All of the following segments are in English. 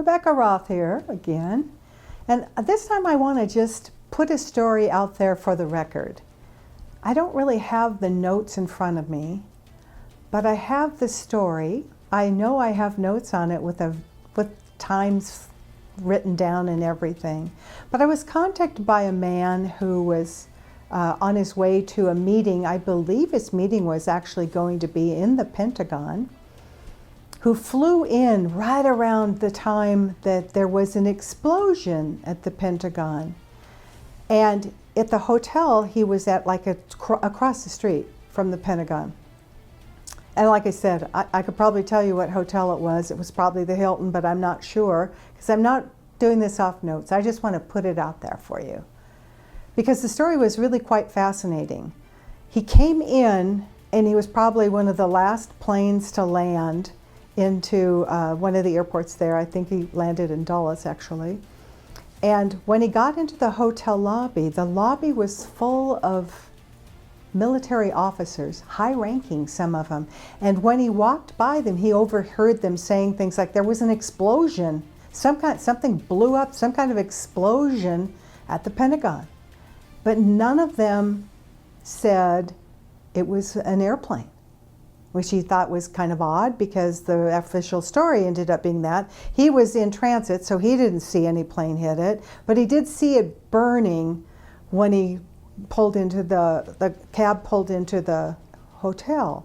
Rebekah Roth here again, and this time I want to just put a story out there for the record. I don't really have the notes in front of me, but I have the story. I know I have notes on it with times written down and everything. But I was contacted by a man who was on his way to a meeting. I believe his meeting was actually going to be in the Pentagon, who flew in right around the time that there was an explosion at the Pentagon. And at the hotel he was at, like across the street from the Pentagon. And like I said, I could probably tell you what hotel it was. It was probably the Hilton, but I'm not sure, because I'm not doing this off notes. I just want to put it out there for you, because the story was really quite fascinating. He came in, and he was probably one of the last planes to land into one of the airports there. I think he landed in Dulles, actually. And when he got into the hotel lobby, the lobby was full of military officers, high-ranking, some of them. And when he walked by them, he overheard them saying things like there was an explosion, something blew up, some kind of explosion at the Pentagon. But none of them said it was an airplane, which he thought was kind of odd, because the official story ended up being that. He was in transit, so he didn't see any plane hit it, but he did see it burning when he pulled into the cab pulled into the hotel.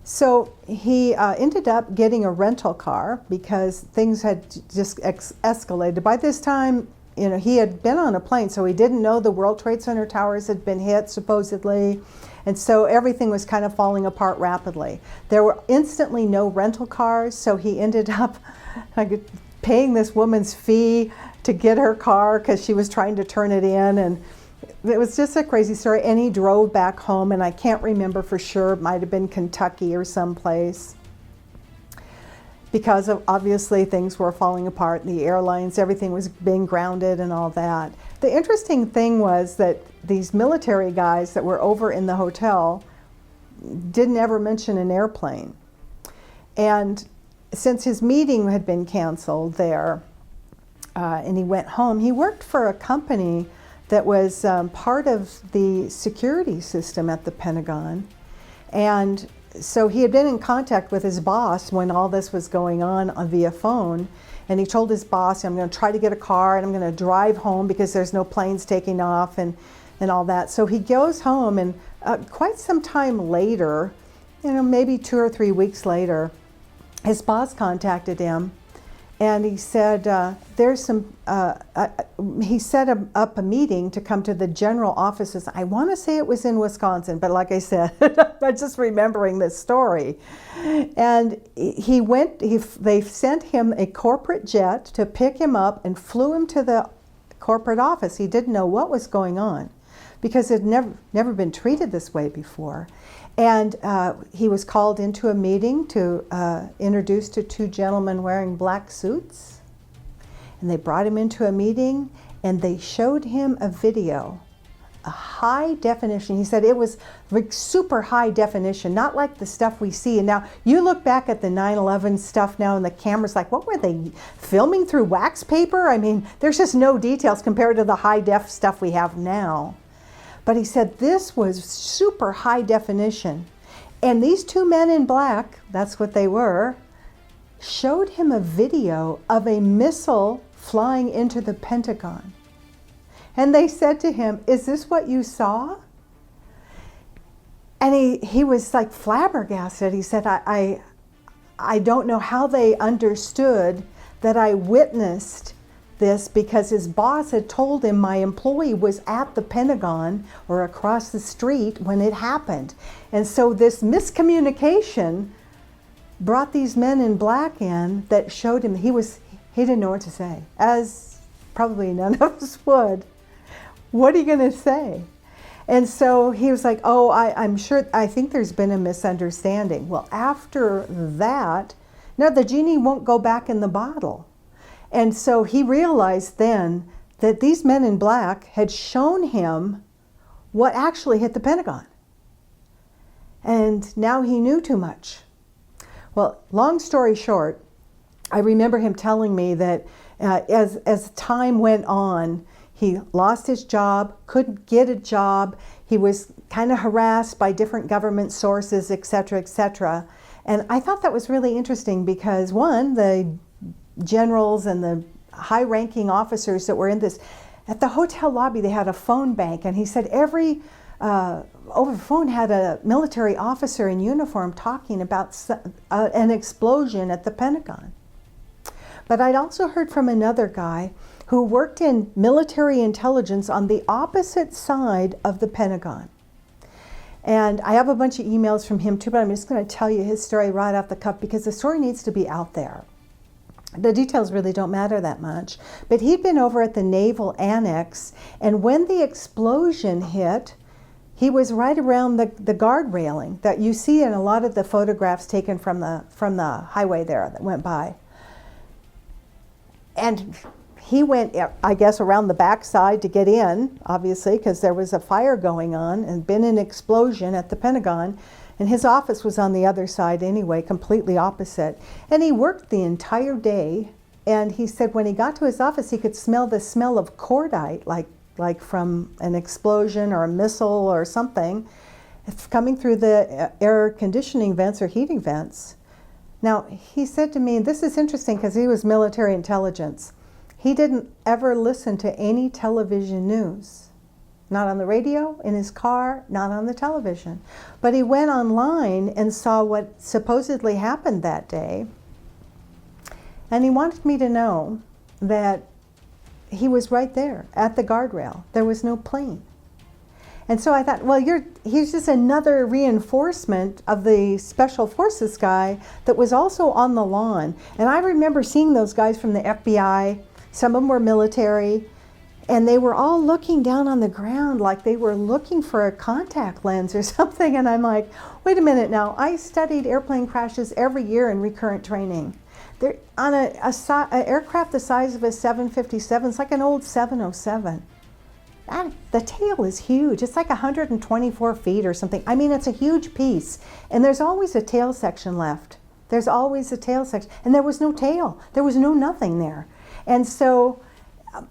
So he ended up getting a rental car, because things had just escalated. By this time, you know, he had been on a plane, so he didn't know the World Trade Center towers had been hit, supposedly. And so everything was kind of falling apart rapidly. There were instantly no rental cars, so he ended up paying this woman's fee to get her car, because she was trying to turn it in. And it was just a crazy story. And he drove back home, and I can't remember for sure. It might have been Kentucky or someplace, because of, obviously things were falling apart, the airlines, everything was being grounded and all that. The interesting thing was that these military guys that were over in the hotel didn't ever mention an airplane. And since his meeting had been canceled there, and he went home, he worked for a company that was part of the security system at the Pentagon. And so he had been in contact with his boss when all this was going on via phone, and he told his boss, I'm going to try to get a car, and I'm going to drive home because there's no planes taking off and all that. So he goes home, and quite some time later, you know, maybe 2 or 3 weeks later, his boss contacted him, and he said, he set up a meeting to come to the general offices. I want to say it was in Wisconsin, but like I said, I'm just remembering this story. And he went, they sent him a corporate jet to pick him up and flew him to the corporate office. He didn't know what was going on, because it had never been treated this way before. And he was called into a meeting to introduce to 2 gentlemen wearing black suits. And they brought him into a meeting, and they showed him a video, a high definition. He said it was like super high definition, not like the stuff we see. And now you look back at the 9/11 stuff now, and the camera's like, what were they filming through wax paper? I mean, there's just no details compared to the high def stuff we have now. But he said this was super high definition. And these 2 men in black, that's what they were, showed him a video of a missile flying into the Pentagon. And they said to him, is this what you saw? And he was like flabbergasted. He said, I don't know how they understood that I witnessed this, because his boss had told him my employee was at the Pentagon or across the street when it happened. And so this miscommunication brought these men in black in that showed him he didn't know what to say, as probably none of us would. What are you going to say? And so he was like, oh, I'm sure, I think there's been a misunderstanding. Well, after that, now the genie won't go back in the bottle. And so he realized then that these men in black had shown him what actually hit the Pentagon. And now he knew too much. Well, long story short, I remember him telling me that as time went on, he lost his job, couldn't get a job. He was kind of harassed by different government sources, et cetera, et cetera. And I thought that was really interesting because, one, the generals and the high-ranking officers that were in this, at the hotel lobby, they had a phone bank, and he said every over the phone had a military officer in uniform talking about an explosion at the Pentagon. But I'd also heard from another guy who worked in military intelligence on the opposite side of the Pentagon. And I have a bunch of emails from him too, but I'm just going to tell you his story right off the cuff because the story needs to be out there. The details really don't matter that much. But he'd been over at the Naval Annex, and when the explosion hit, he was right around the guard railing that you see in a lot of the photographs taken from the highway there that went by. And he went, I guess, around the backside to get in, obviously, because there was a fire going on and been an explosion at the Pentagon. And his office was on the other side anyway, completely opposite. And he worked the entire day. And he said when he got to his office, he could smell the smell of cordite, like from an explosion or a missile or something. It's coming through the air conditioning vents or heating vents. Now, he said to me, this is interesting because he was military intelligence. He didn't ever listen to any television news. Not on the radio, in his car, not on the television. But he went online and saw what supposedly happened that day. And he wanted me to know that he was right there at the guardrail. There was no plane. And so I thought, well, he's just another reinforcement of the Special Forces guy that was also on the lawn. And I remember seeing those guys from the FBI. Some of them were military. And they were all looking down on the ground like they were looking for a contact lens or something. And I'm like, wait a minute now. I studied airplane crashes every year in recurrent training. They're on an aircraft the size of a 757. It's like an old 707. The tail is huge. It's like 124 feet or something. I mean, it's a huge piece. And there's always a tail section left. There's always a tail section. And there was no tail. There was no nothing there. And so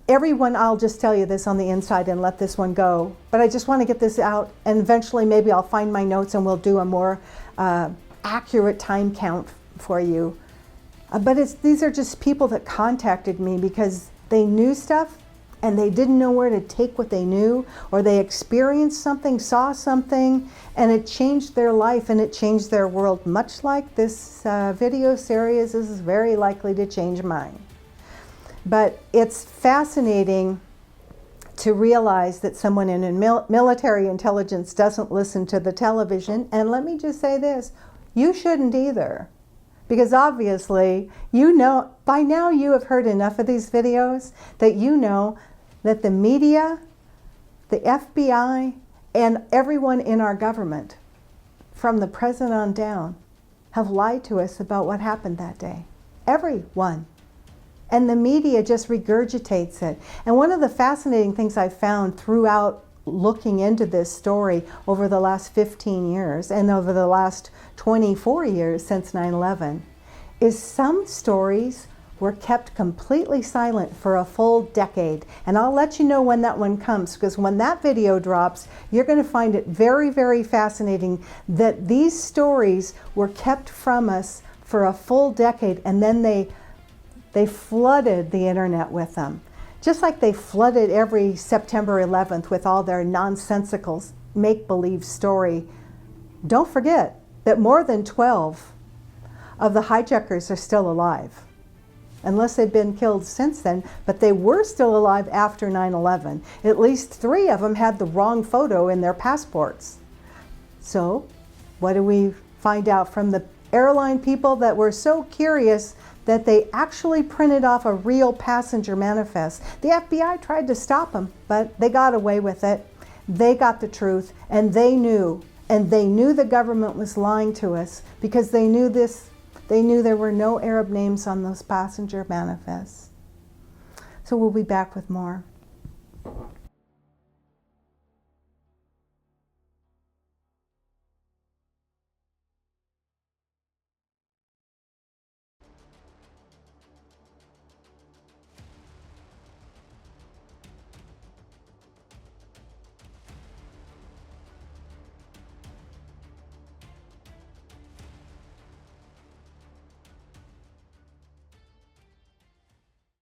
everyone, I'll just tell you this on the inside and let this one go. But I just want to get this out. And eventually maybe I'll find my notes and we'll do a more accurate time count for you. But these are just people that contacted me because they knew stuff and they didn't know where to take what they knew, or they experienced something, saw something, and it changed their life and it changed their world, much like this video series is very likely to change mine. But it's fascinating to realize that someone in military intelligence doesn't listen to the television. And let me just say this, you shouldn't either. Because obviously, you know, by now you have heard enough of these videos that you know that the media, the FBI, and everyone in our government, from the president on down, have lied to us about what happened that day. Everyone. And the media just regurgitates it. And one of the fascinating things I found throughout looking into this story over the last 15 years and over the last 24 years since 9/11 is some stories were kept completely silent for a full decade. And I'll let you know when that one comes, because when that video drops, you're going to find it very, very fascinating that these stories were kept from us for a full decade, and then they flooded the internet with them. Just like they flooded every September 11th with all their nonsensical make-believe story. Don't forget that more than 12 of the hijackers are still alive, unless they've been killed since then, but they were still alive after 9/11. At least 3 of them had the wrong photo in their passports. So what do we find out from the airline people that were so curious that they actually printed off a real passenger manifest? The FBI tried to stop them, but they got away with it. They got the truth, and they knew the government was lying to us because they knew this. They knew there were no Arab names on those passenger manifests. So we'll be back with more.